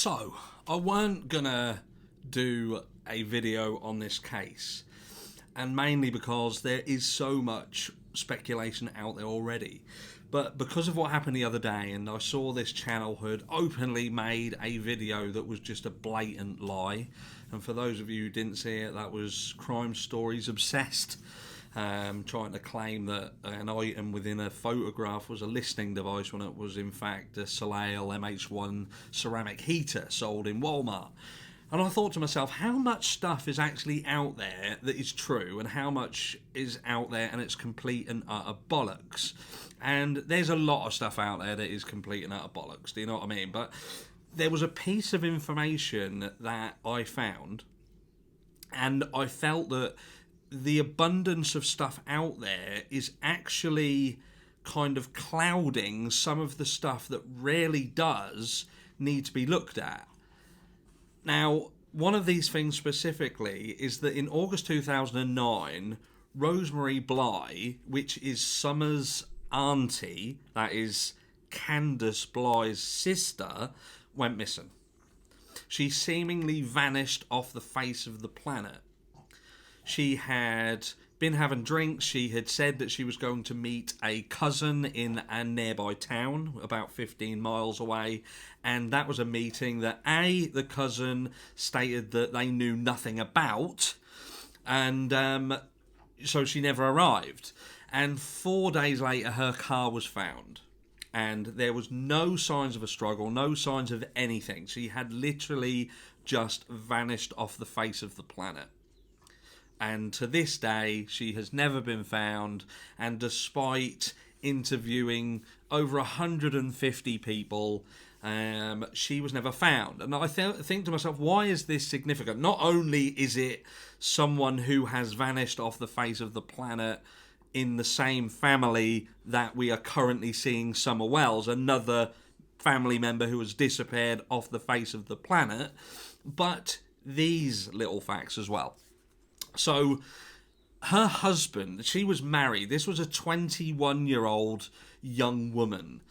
So, I weren't gonna do a video on this case, and mainly because there is so much speculation out there already. But because of what happened the other day, and I saw this channel had openly made a video that was just a blatant lie. And for those of you who didn't see it, that was Crime Stories Obsessed, trying to claim that an item within a photograph was a listening device when it was in fact a Soleil MH1 ceramic heater sold in Walmart. And I thought to myself, how much stuff is actually out there that is true, and how much is out there and it's complete and utter bollocks? And there's a lot of stuff out there that is complete and utter bollocks, do you know what I mean? But there was a piece of information that I found, and I felt that the abundance of stuff out there is actually kind of clouding some of the stuff that really does need to be looked at. Now, one of these things specifically is that in August 2009, Rosemary Bly, which is Summer's auntie, that is Candus Bly's sister, went missing. She seemingly vanished off the face of the planet. She had been having drinks. She had said that she was going to meet a cousin in a nearby town about 15 miles away, and that was a meeting that the cousin stated that they knew nothing about, and so she never arrived. And 4 days later her car was found, and there was no signs of a struggle, no signs of anything. She had literally just vanished off the face of the planet. And to this day, she has never been found. And despite interviewing over 150 people, she was never found. And I think to myself, why is this significant? Not only is it someone who has vanished off the face of the planet in the same family that we are currently seeing Summer Wells, another family member who has disappeared off the face of the planet, but these little facts as well. So, her husband, she was married. This was a 21-year-old young woman,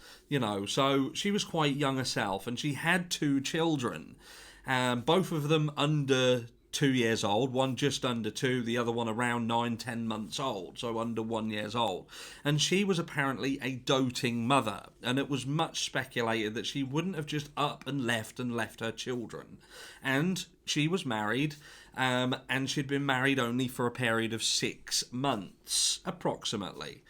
so she was quite young herself, and she had 2 children, both of them under 2 years old, one just under 2, the other one around 9-10 months old, so under 1 year old. And she was apparently a doting mother, and it was much speculated that she wouldn't have just up and left her children. And she was married, and she'd been married only for a period of 6 months, approximately.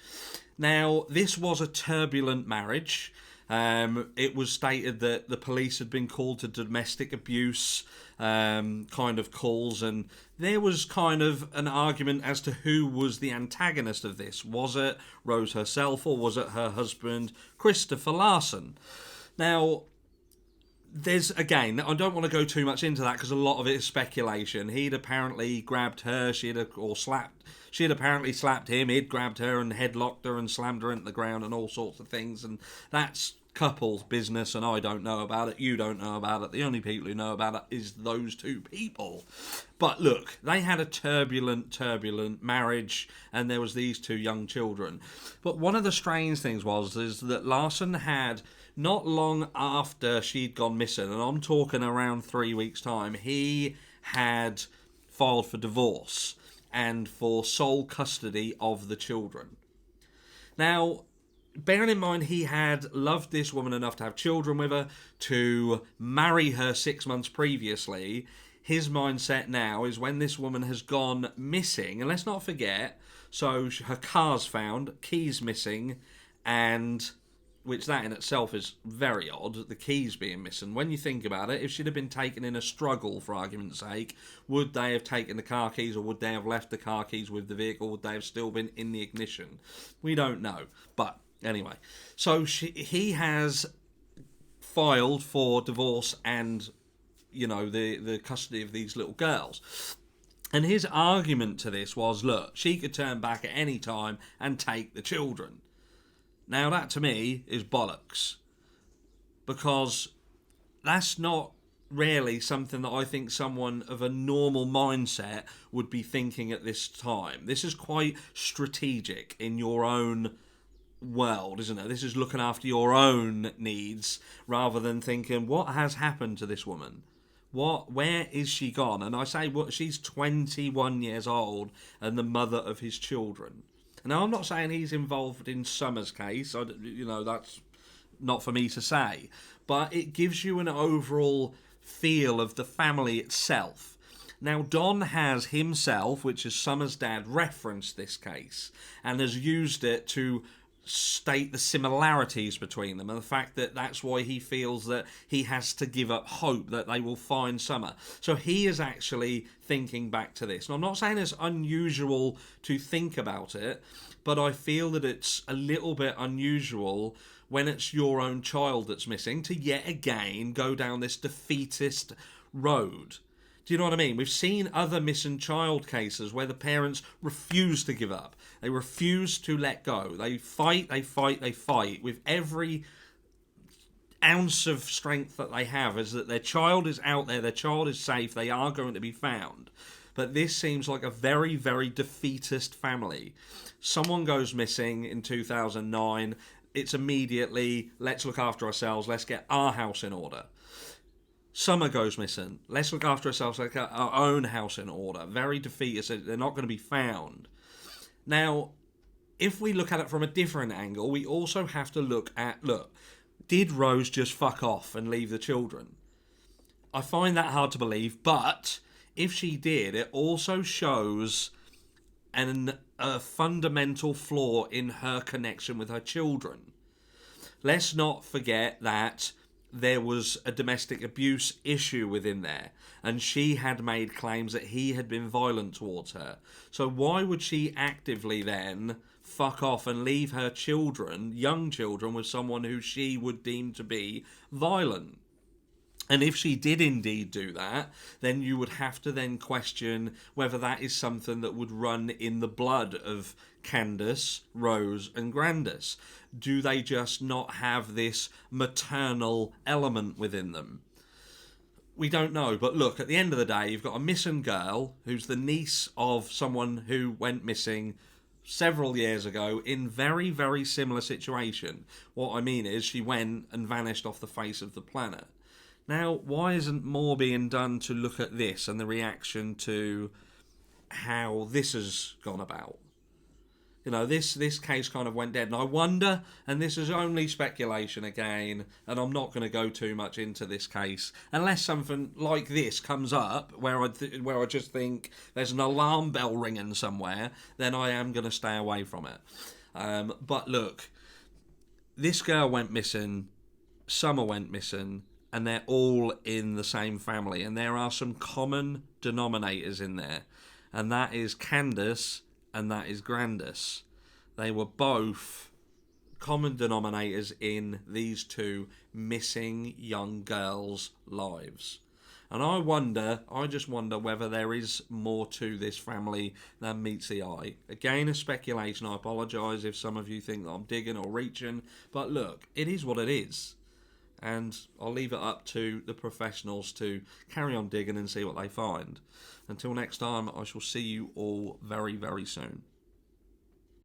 Now, this was a turbulent marriage. It was stated that the police had been called to domestic abuse kind of calls, and there was kind of an argument as to who was the antagonist of this. Was it Rose herself, or was it her husband, Christopher Larson? Now, there's, again, I don't want to go too much into that because a lot of it is speculation. He'd apparently grabbed her, she had apparently slapped him, he'd grabbed her and headlocked her and slammed her into the ground and all sorts of things, and that's couple's business, and I don't know about it, you don't know about it, the only people who know about it is those 2 people. But look, they had a turbulent marriage, and there was these 2 young children. But one of the strange things is that Larson had, not long after she'd gone missing, and I'm talking around 3 weeks' time, he had filed for divorce and for sole custody of the children. Now, bearing in mind he had loved this woman enough to have children with her, to marry her 6 months previously, his mindset now is when this woman has gone missing, and let's not forget, so her car's found, keys missing, and which that in itself is very odd, the keys being missing. When you think about it, if she'd have been taken in a struggle, for argument's sake, would they have taken the car keys, or would they have left the car keys with the vehicle? Would they have still been in the ignition? We don't know. But anyway, so he has filed for divorce and, the custody of these little girls. And his argument to this was, look, she could turn back at any time and take the children. Now, that to me is bollocks, because that's not really something that I think someone of a normal mindset would be thinking at this time. This is quite strategic in your own world, isn't it? This is looking after your own needs rather than thinking, what has happened to this woman? Where is she gone? And I say, she's 21 years old and the mother of his children. Now, I'm not saying he's involved in Summer's case. That's not for me to say. But it gives you an overall feel of the family itself. Now, Don has himself, which is Summer's dad, referenced this case and has used it to state the similarities between them and the fact that that's why he feels that he has to give up hope that they will find Summer. So he is actually thinking back to this. And I'm not saying it's unusual to think about it, but I feel that it's a little bit unusual when it's your own child that's missing to yet again go down this defeatist road. Do you know what I mean? We've seen other missing child cases where the parents refuse to give up. They refuse to let go. They fight with every ounce of strength that they have, is that their child is out there, their child is safe, they are going to be found. But this seems like a very, very defeatist family. Someone goes missing in 2009. It's immediately, let's look after ourselves, let's get our house in order. Summer goes missing. Let's look after ourselves, let's get our own house in order. Very defeatist. They're not going to be found. Now, if we look at it from a different angle, we also have to look, did Rose just fuck off and leave the children? I find that hard to believe, but if she did, it also shows a fundamental flaw in her connection with her children. Let's not forget that there was a domestic abuse issue within there, and she had made claims that he had been violent towards her. So why would she actively then fuck off and leave her children, young children, with someone who she would deem to be violent? And if she did indeed do that, then you would have to then question whether that is something that would run in the blood of Candus, Rose and Grandus. Do they just not have this maternal element within them? We don't know, but look, at the end of the day, you've got a missing girl who's the niece of someone who went missing several years ago in very, very similar situation. What I mean is she went and vanished off the face of the planet. Now, why isn't more being done to look at this and the reaction to how this has gone about? You know, this case kind of went dead. And I wonder, and this is only speculation again, and I'm not going to go too much into this case, unless something like this comes up where I just think there's an alarm bell ringing somewhere, then I am going to stay away from it. But look, this girl went missing, Summer went missing, and they're all in the same family. And there are some common denominators in there. And that is Candus and that is Grandus. They were both common denominators in these two missing young girls' lives. And I just wonder whether there is more to this family than meets the eye. Again, a speculation. I apologise if some of you think that I'm digging or reaching. But look, it is what it is. And I'll leave it up to the professionals to carry on digging and see what they find. Until next time, I shall see you all very, very soon.